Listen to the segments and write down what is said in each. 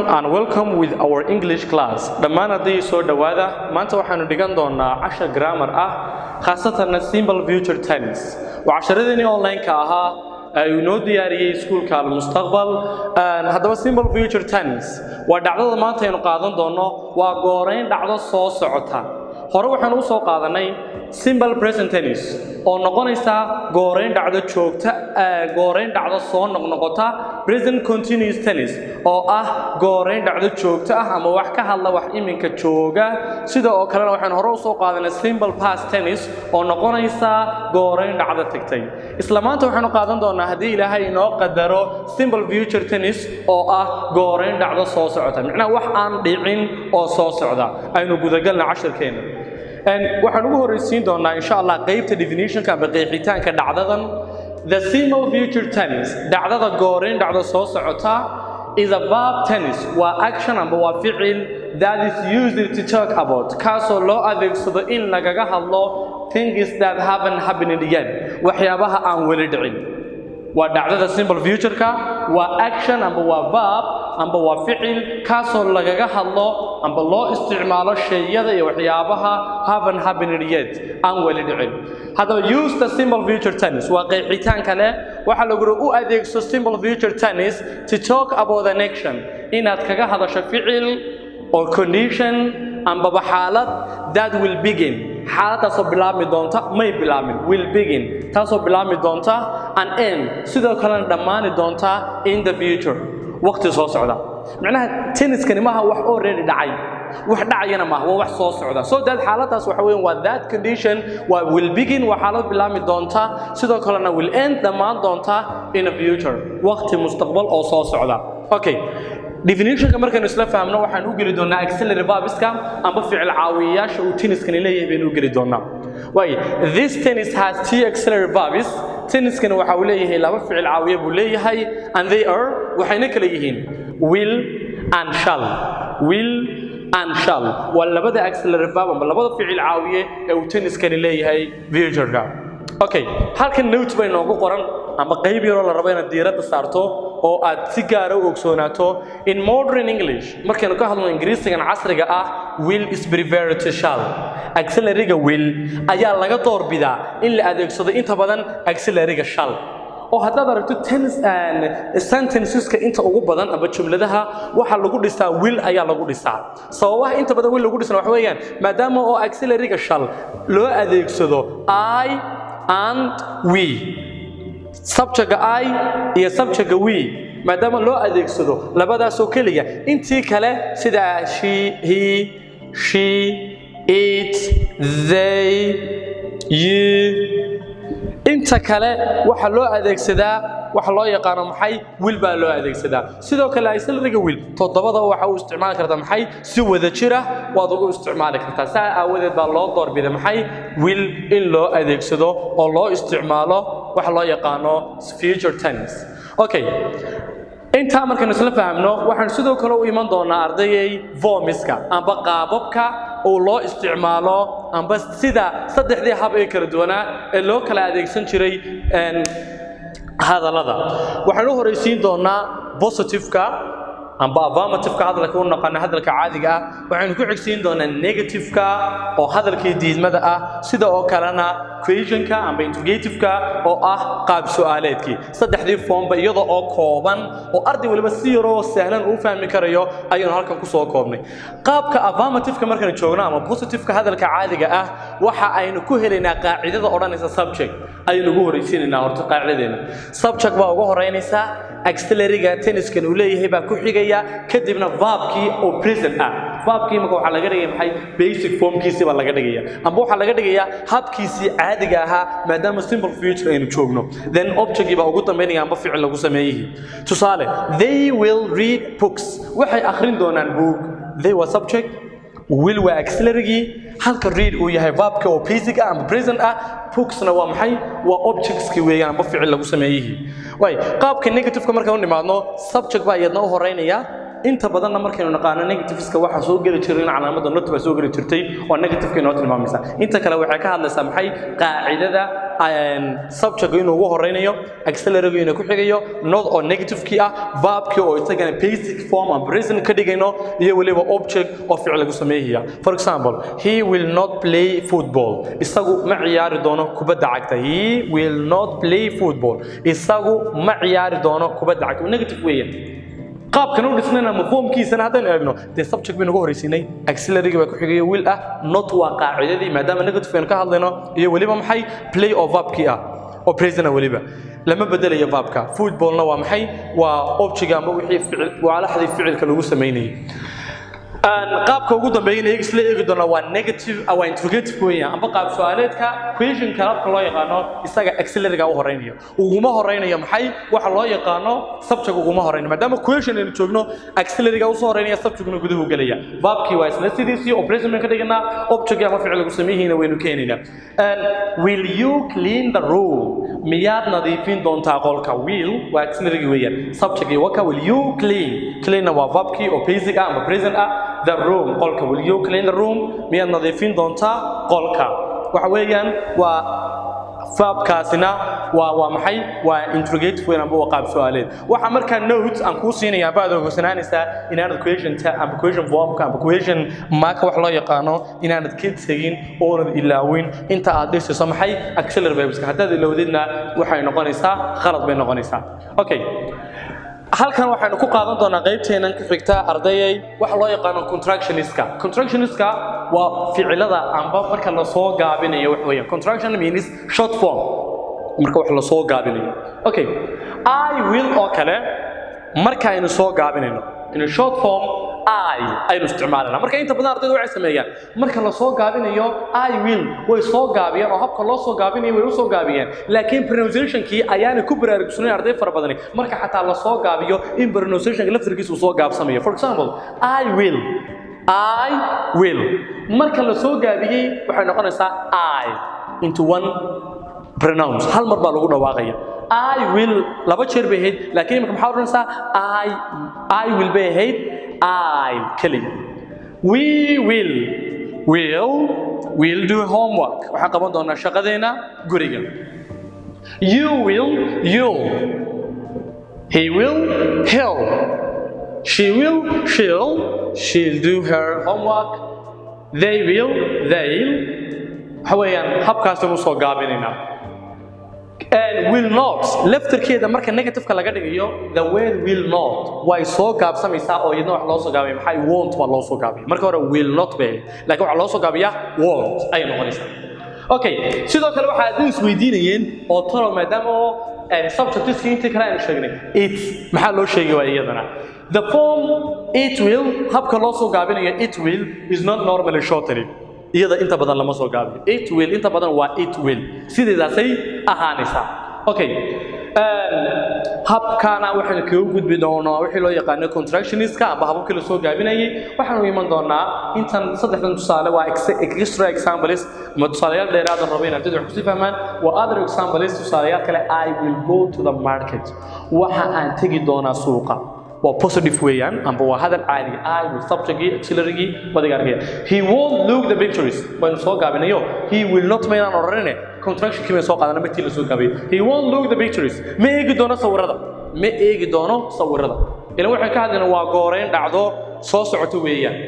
everyone and welcome with our English class. Dhammaan haddii soo dhawaada maanta waxaanu dhigan doonaa cashar grammar ah khaasatan simple future tense. Waa casharadii online ka ahaa ay noo diyaariyay iskuulka Mustaqbal. Haddaba simple future tense waa dhacdada maanta aynu qaadan doono waa gooreyn dhacdo soo socota. Hore waxaan u soo qaadanay simple present tense oo noqonaysa gooreyn dhacdo joogta gooreyn dhacdo soo noqnoqota present continuous tense oo ah gooreyn dhacdo joogta ah ama wax ka hadla wax iminka jooga sida oo kale waxaan hore u soo qaadanay simple past tense oo noqonaysa gooreyn dhacdo tagtay isla maanta waxaan qaadan doonaa hadii Ilaahay inoo qadaro simple future tense oo ah gooreyn dhacdo soo socota macnaheedu wax aan dhicin oo soo socda aynu gudagalna casharkeena waxaan ugu horeysiin doonaa insha Allah qaybta definition ka qeexitaanka dhacdadan the simple future tense dhacdada gooreyn dhacdo soo socota is a verb tense waa action amba waa ficil that is used to talk about kaasoo loo adeegsado in lagaga hadlo things that haven't happened yet waxyaabaha aan weli dhicin waa dhacdada simple future ka waa action amba waa verb amba waa ficil kaasoo lagaga hadlo amba loo isticmaalo shayada iyo waxyaabaha haven't happened yet aan weli dhicin hadaba use the simple future tense waa qeexitaan kale waxa lagu u adeegso simple future tense to talk about an action inaad kaga hadasho ficil or condition amba xaalad that will begin xaaladaasoo bilaabmi doonta may bilaabmin will begin taasoo bilaabmi doonta and end sidoo kalena dhammaani doonta in the future waqti soo socda macnaha tenniskani maaha wax already dhacay wax dhacayana maaha waa wax soo socda so that xaaladaas waxa weeyaan waa that condition waa will begin waa xaalad bilaabmi doonta sidoo kalena will end dhammaan doonta in the future waqti mustaqbal oo soo socda okay definition ka markaan isla fahamno waxaan u gali doonaa auxiliary verbs-ka amba ficil caawiyayaasha uu tenniskani leeyahay baan u gali doonaa way this tennis has two auxiliary verbs tenniskani waxa uu leeyahay laba ficil caawiye buu leeyahay and they are waxayna kala yihiin will and shall waa labada auxiliary verb amba labada ficil caawiye ee uu tenniskani leeyahay future-ka okay halkan note bay noogu qoran amba qayb yar oo la rabo inaad diiradda saarto oo aad si gaar ah u ogsoonaato in modern English markaynu ka hadlayno Ingiriisigan casriga ah will is preferred to shall auxiliary-ga will ayaa laga doorbidaa in la adeegsado inta badan auxiliary-ga shall oo haddaad aragto tense and sentences-ka inta ugu badan aba jumladaha waxa lagu dhisaa will ayaa lagu dhisaa sababaha inta badan will lagu dhisana waxa weeyaan maadaama oo auxiliary-ga shall loo adeegsado I and we subject I iyo subject we maadaama loo adeegsado labadaas oo kaliya intii kale sida she he she it they you inta kale waxa loo adeegsadaa waxa loo yaqaan maxay will baa loo adeegsadaa sidoo kale auxiliary-ga will todobada waxa uu isticmaali kartaa maxay si wada jira waad ugu isticmaali kartaa saa aawadeed baa loo doorbiday maxay will in loo adeegsado oo loo isticmaalo waxa loo yaqaano future tense okay inta markaan isla fahamno waxaan sidoo kale u iman doonaa ardayay forms-ka amba qaababka oo loo isticmaalo amba sida saddexdii hab ee kala duwanaa ee loo kala adeegsan jiray hadalada waxaan u horeysiin doonaa positive-ka amba affirmative-ka hadalka uu naqaan hadalka caadiga ah waxaan ku xigsiin doonaa negative-ka oo hadalkii diidmada ah sida oo kalena question-ka amba interrogative-ka oo ah qaab su'aaleedkii saddexdii form-ba iyadoo oo kooban oo arday waliba si yar oo sahlan u fahmi karayo ayaan halkan ku soo koobnay qaabka affirmative-ka markaan joogno ama positive-ka hadalka caadiga ah waxa aynu ku helaynaa qaacidada odhanaysa subject aynu ugu horeysiinaynaa horta qaacidadeena subject baa ugu horeynaysa auxiliary-ga tenniskan uu leeyahay baa ku xigaya kadibna verb-kii oo present ah verb-kii marka waxa laga dhigay maxay basic form-kiisa baa laga dhigaya amba waxa laga dhigaya habkiisii caadiga ahaa maadaama simple future aynu joogno then object-kii baa ugu dambeynaya amba ficil lagu sameeyay tusaale they will read books waxay akhrin doonaan book they were subject will waa auxiliary-gii halka read uu yahay verb-ka oo basic ah ama present ah books-na waa maxay waa objects-kii weeyaan amba ficil lagu sameeyay way qaabka negative-ka markaan u nimaadno subject baa iyadna u horeynaya inta badanna markaynu naqaano negativeska waxa soo gali jiray calaamada not baa soo gali jirtay oo negative-ka inoo tilmaamaysa inta kale waxay ka hadlaysaa maxay qaacidada subject inuu ugu horeynayo auxiliary inuu ku xigayo not or negative kii ah verb kii oo isagana basic form and present ka dhigayno iyo waliba object oo ficil lagu sameeyaa for example he will not play football isagu ma ciyaari doono kubadda cagta he will not play football isagu ma ciyaari doono kubadda cagta negative weeyaan qaabkan uu dhisnayna mafhuumkiisana hadaan eegno de subject binu ugu horeysinay auxiliary ba ku xigay will ah not waa qaacidadii maadaama negative ka hadlayno iyo waliba maxay play or verb kii ah oo present waliba lama bedelayo verbka footballna waa maxay waa object amba wixii ficil waa la xadii ficilka lagu sameeyay qaabka ugu dambeeyay isla eegi doona waa negative aw interrogative weeyaan amba qaab su'aaleedka question kala loo yaqaano isaga auxiliary-ga u horeynayo uguma horeynayo maxay waxa loo yaqaano subject uguma horeynayo maadaama question aynu joogno auxiliary-ga u soo horeynaya subject-kuna gudaha u galaya verbkii waa isla sidiisii oo present ka dhiganaa object ama ficil lagu sameeyayna waynu keenayna will you clean the room miyaad nadiifin doontaa qolka will waa auxiliary weeyaan subject waka will you clean waa verbkii oo basic ah ama present ah the room qolka will you clean the room miyaad nadiifin doontaa qolka waxa weeyaan waa verbkaasina waa maxay waa interrogative weyn amba qaab su'aaleed waxa marka notes aan ku siinayaa baad ogsoonanaysaa inaad question ta amba question form ka amba question marka wax loo yaqaano inaad ka tagin oo ilaawin inta aad dhigayso maxay auxiliary verbs hadda ilowdina waxay noqonaysaa khalad bay noqonaysaa okay halkan waxaanu ku qaadan doonaa qaybteenan ku xigta ardayay wax loo yaqaan contractionistka waa ficilada amba marka la soo gaabinayo wax weeyaan contraction means short form marka wax la soo gaabinayo okay I will oo kale marka aynu soo gaabinayno in short form aynu isticmaalana marka inta badan ardaydu waxay sameeyaan marka la soo gaabinayo I will way soo gaabiyaan oo habka loo soo gaabinayo way u soo gaabiyaan laakiin pronunciation-kii ayaana ku baraarugsanay arday fara badan marka xataa la soo gaabiyo in pronunciation-ka laftirkiisu soo gaabsamayo for example I will marka la soo gaabiyay waxay noqonaysaa I into one pronounce hal mar baa lagu dhawaaqaya I will laba jeer bay ahayd laakiin marka maxaa oranaysaa I will bay ahayd I kali we'll do homework waxa qaban doonaa shaqadeena guriga you'll he will he'll she'll do her homework they'll hawayaan habkaas uu soo gaabinayna and will not laftirkeeda marka negative ka laga dhigayo the word will not way soo gaabsamaysaa oo iyadoo wax loo soo gaabay maxay won't waa loo soo gaabay marka hore will not be laakiin waxa loo soo gaabiyaa won't ay noqonaysaa okay sidoo kale waxa aad isweydiinayeen oo talo maadaama subject inta kale aan sheegnay it maxaa loo sheegay waa iyadana the form it will habka loo soo gaabinayo it will is not normally shortened iyada inta badan lama soo gaabiyo it will inta badan waa it will sideedaasay ahaanaysaa okay habkana waxaan ka gudbi doonaa wixii loo yaqaan contractionistka amba hababka la soo gaabinayay waxaan u iman doonaa intan saddexdan tusaale waa extra examples ma tusaalayaal dheeraad ah rabeen ardaydu wax ku fahmaan waa other examples tusaalayaal kale I will go to the market waxa aan tagi doonaa suuqa waa positive weeyaan amba waa hadal caadi I will subject auxiliary badigaarkaya he won't look the pictures when soo gaabinayo he will not mean orane contraction kii soo qaadana markii la soo gaabay he won't look the pictures ma eegi doono sawirada ilaa waxay ka hadlayna waa gooreyn dhacdo soo socoto weeyaan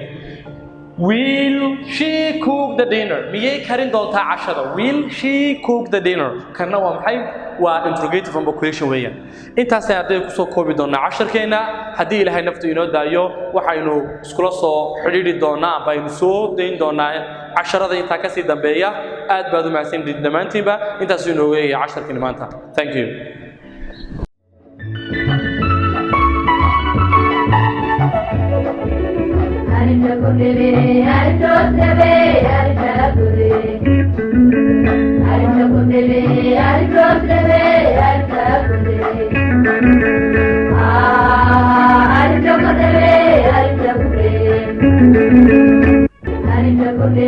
will she cook the dinner miyay karin doontaa cashada will she cook the dinner kana waa maxay waa interrogative and question weeyaan intaas ay arday ku soo koobi doonaa casharkeena hadii ilaahay naftu inoo daayo waxaynu iskula soo xiriiri doonaa baynu soo deyn doonaa casharada inta ka sii dambeeya aad baad u mahadsantihiin dhamaantiinba intaas inoo weeyay casharkeena maanta thank you